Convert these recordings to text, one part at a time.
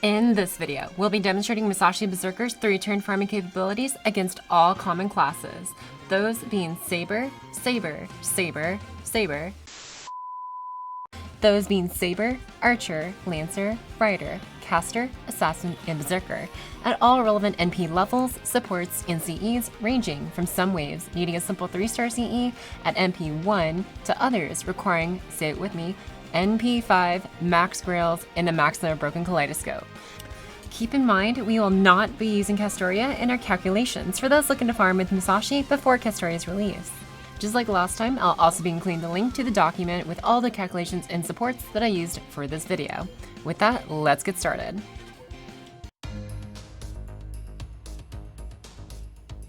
In this video, we'll be demonstrating Musashi Berserker's 3-turn farming capabilities against all common classes, those being Saber, Saber, Saber, Saber, those being Saber, Archer, Lancer, Rider, Caster, Assassin, and Berserker, at all relevant NP levels, supports, and CEs ranging from some waves needing a simple 3-star CE at NP 1 to others requiring, say it with me, NP 5, max grails, and a maximum broken kaleidoscope. Keep in mind, we will not be using Castoria in our calculations for those looking to farm with Musashi before Castoria's release. Just like last time, I'll also be including the link to the document with all the calculations and supports that I used for this video. With that, let's get started.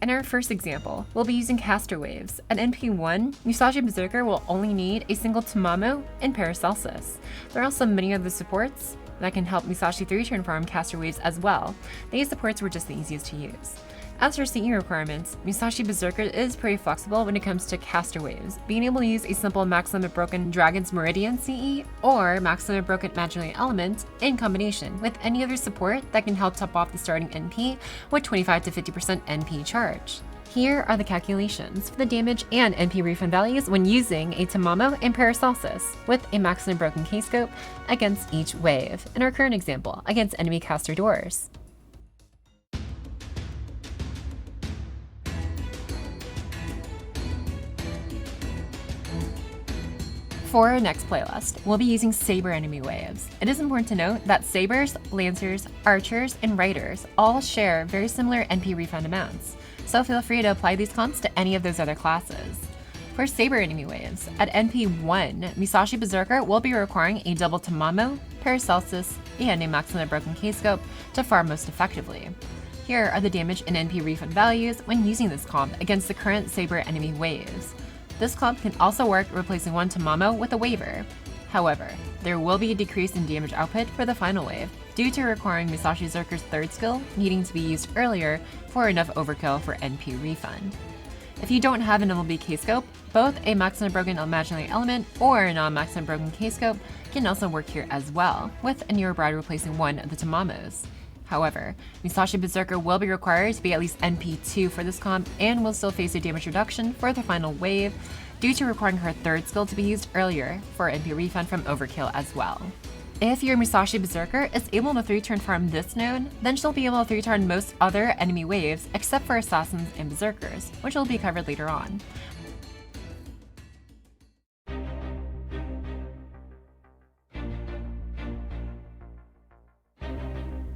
In our first example, we'll be using caster waves. At NP1, Musashi Berserker will only need a single Tamamo and Paracelsus. There are also many other supports that can help Musashi 3-turn farm caster waves as well. These supports were just the easiest to use. As for CE requirements, Musashi Berserker is pretty flexible when it comes to caster waves, being able to use a simple Max Limit Broken Dragon's Meridian CE or Max Limit Broken Imaginary Element in combination with any other support that can help top off the starting NP with 25 to 50% NP charge. Here are the calculations for the damage and NP refund values when using a Tamamo and Paracelsus with a Max Limit Broken K-scope against each wave, in our current example against enemy caster doors. For our next playlist, we'll be using Saber enemy waves. It is important to note that Sabers, Lancers, Archers, and Riders all share very similar NP refund amounts, so feel free to apply these comps to any of those other classes. For Saber enemy waves, at NP1, Musashi Berserker will be requiring a double Tamamo, Paracelsus, and a Max Limit Broken K-scope to farm most effectively. Here are the damage and NP refund values when using this comp against the current Saber enemy waves. This comp can also work replacing one Tamamo with a waiver. However, there will be a decrease in damage output for the final wave due to requiring Musashi Berserker's 3rd skill needing to be used earlier for enough overkill for NP refund. If you don't have an MLB K-scope, both a Max Limit Broken Imaginary Element or a non-Max Limit Broken K-scope can also work here as well, with a Newer Bride replacing one of the Tamamos. However, Musashi Berserker will be required to be at least NP2 for this comp and will still face a damage reduction for the final wave due to requiring her 3rd skill to be used earlier for NP refund from overkill as well. If your Musashi Berserker is able to 3-turn farm this node, then she'll be able to 3-turn most other enemy waves except for Assassins and Berserkers, which will be covered later on.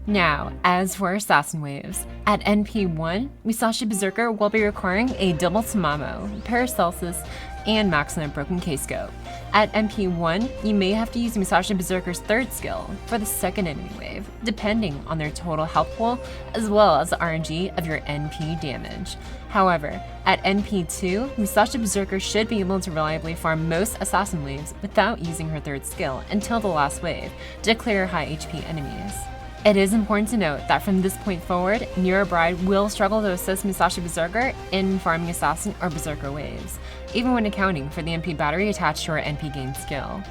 Now, as for Assassin waves, at NP1, Musashi Berserker will be requiring a double Tamamo, Paracelsus, and Max Limit Broken K-scope. At NP1, you may have to use Musashi Berserker's 3rd skill for the 2nd enemy wave, depending on their total health pool as well as the RNG of your NP damage. However, at NP2, Musashi Berserker should be able to reliably farm most Assassin waves without using her 3rd skill until the last wave to clear high HP enemies. It is important to note that from this point forward, Newer Bride will struggle to assist Musashi Berserker in farming Assassin or Berserker waves, even when accounting for the NP battery attached to her NP gain skill.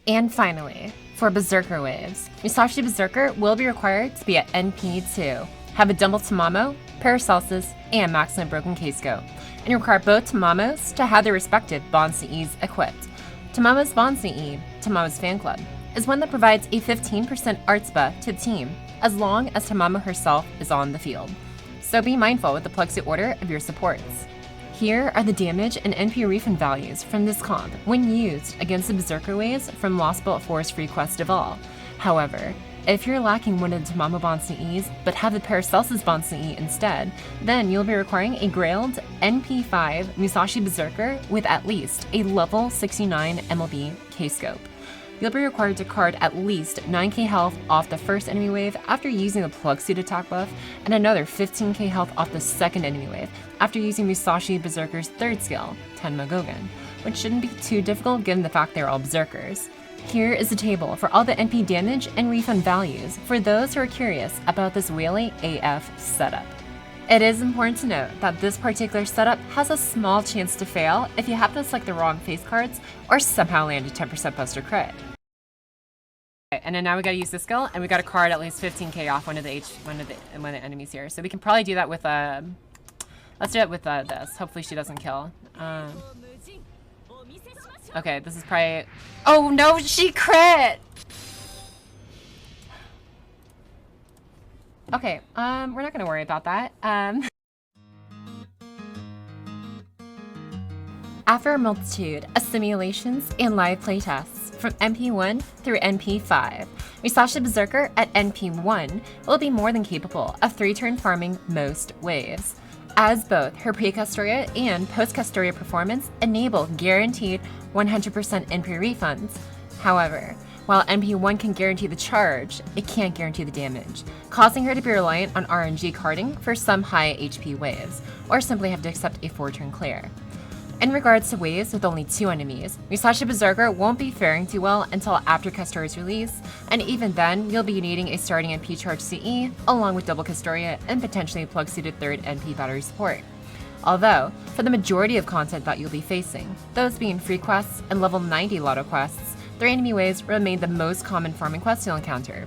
And finally, for Berserker waves, Musashi Berserker will be required to be at NP2, have a double Tamamo, Paracelsus, and Max Limit Broken K-scope, and require both Tamamos to have their respective Bond CEs equipped. Tamamo's Bond CE, Tamamo's Fan Club, is one that provides a 15% Artspa to the team, as long as Tamamo herself is on the field. So be mindful with the plexi order of your supports. Here are the damage and NP refund values from this comp when used against the Berserker waves from Lost Bolt Forest Free Quest of all. However, if you're lacking one of the Tamamo Bond CEs, but have the Paracelsus Bond CE instead, then you'll be requiring a grailed NP5 Musashi Berserker with at least a level 69 MLB K-scope. You'll be required to card at least 9k health off the 1st enemy wave after using the Plug Suit attack buff, and another 15k health off the 2nd enemy wave after using Musashi Berserker's 3rd skill, Tenma Gogen, which shouldn't be too difficult given the fact they're all Berserkers. Here is a table for all the NP damage and refund values for those who are curious about this Whaley AF setup. It is important to note that this particular setup has a small chance to fail if you happen to select the wrong face cards or somehow land a 10% buster crit. Okay, and then now we gotta use this skill, and we gotta card at least 15k off one of the enemies here. So we can probably do that with let's do it with this. Hopefully she doesn't kill. Okay, this is probably. Oh no, she crit. Okay, we're not gonna worry about that. After a multitude of simulations and live playtests from NP1 through NP5, Musashi Berserker at NP1 will be more than capable of 3-turn farming most waves, as both her pre-CASTORIA and post-CASTORIA performance enable guaranteed 100% NP refunds. However, while NP1 can guarantee the charge, it can't guarantee the damage, causing her to be reliant on RNG carding for some high HP waves, or simply have to accept a 4-turn clear. In regards to waves with only 2 enemies, Musashi Berserker won't be faring too well until after CASTORIA's release, and even then, you'll be needing a starting NP charge CE, along with double CASTORIA and potentially plug-suited 3rd NP battery support. Although, for the majority of content that you'll be facing, those being free quests and level 90 lotto quests, 3 enemy waves remain the most common farming quests you'll encounter.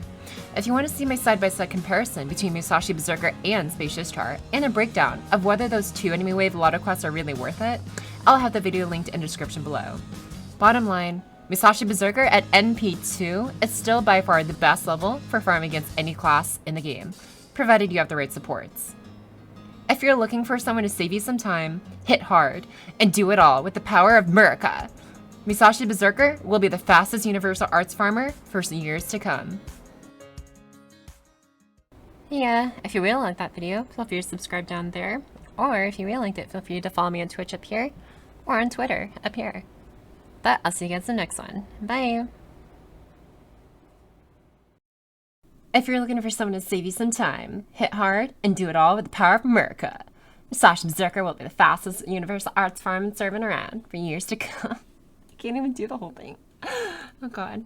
If you want to see my side-by-side comparison between Musashi Berserker and Space ISHTAR, and a breakdown of whether those 2 enemy wave lotto quests are really worth it, I'll have the video linked in the description below. Bottom line, Musashi Berserker at NP2 is still by far the best level for farming against any class in the game, provided you have the right supports. If you're looking for someone to save you some time, hit hard, and do it all with the power of MURICA, Musashi Berserker will be the fastest universal arts farmer for years to come. Yeah, if you really liked that video, feel free to subscribe down there. Or if you really liked it, feel free to follow me on Twitch up here, or on Twitter up here. But I'll see you guys in the next one. Bye! If you're looking for someone to save you some time, hit hard and do it all with the power of MURICA. Musashi Berserker will be the fastest universal arts farm and servant around for years to come. I can't even do the whole thing. Oh god.